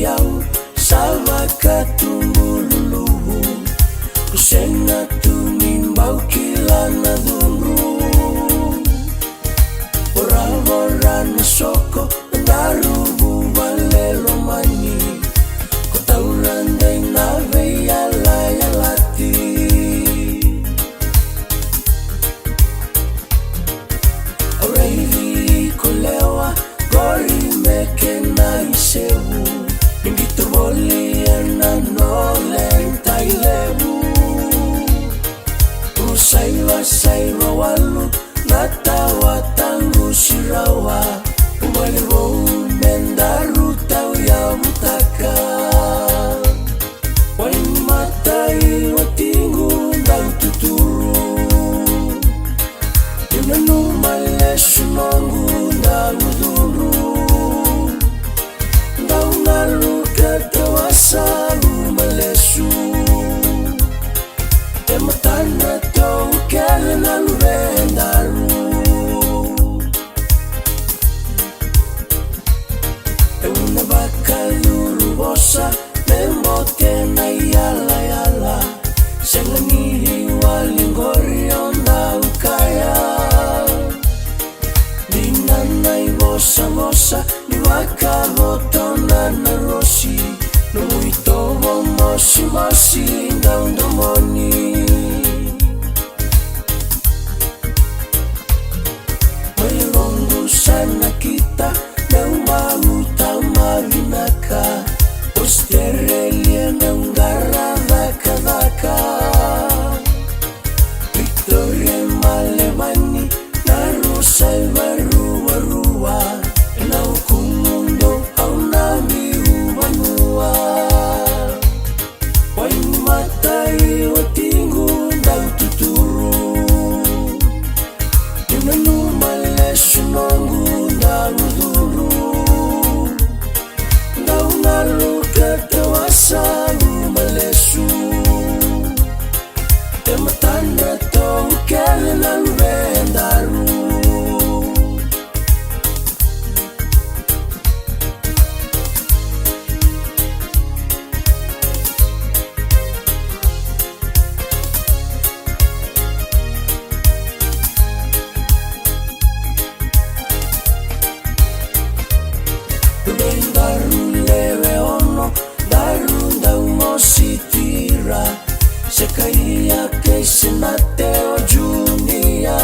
yau salva katumbululu kusena tumimbau kila na dhunru ora na soko ndarubu valelo mani kotaurande na veia la lati Aureili kolewa gori meke na isebu Ningito boli na nole tailebu Saiwa walu natawa tangu shirawa Umalivo mendaru tau ya mutaka Wain matai watingu ndau tuturu Yunanu malesu nongu ndau duru Ndau ngalu ketawasa malesu Ematana tau kele na luvendaru Euna bakaluru bosa Memote na yala Sengani walingori onda ukaya Dinana ibosa Ni waka botona na rosi Nuitovo mosi Ndaundomoni Sana kita Nauma utama vinaka Osterelia Nangara Dhaka Victoria Malevani Narusa Varua Na ukumundo au nami umanua Wain matai watingu ndau tuturu Yunanu malesu nongu ndau duru Ndau ngalu ketawasa malesu Ematana tau kele na luvendaru Daru leve ono, daru ndau mositira Sekaia ke senateo junia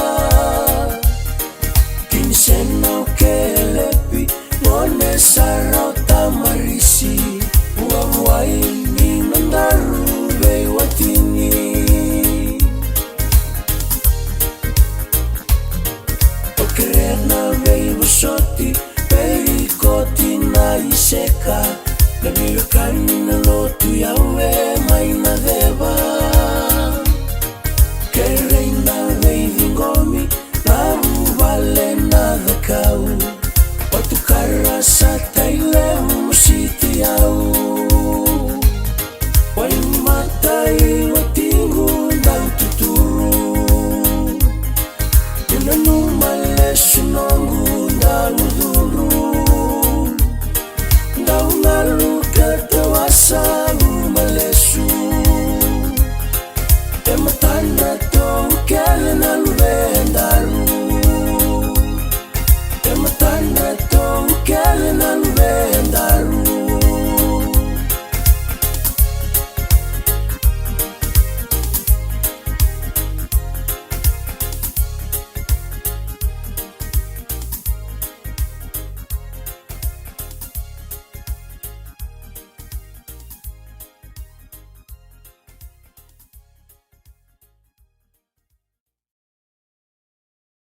Kini sena ukelepi, ngone sarau tamarisi Uawai minandaru bewatini Okerena vei busoti Perikoti na iseka Nabilu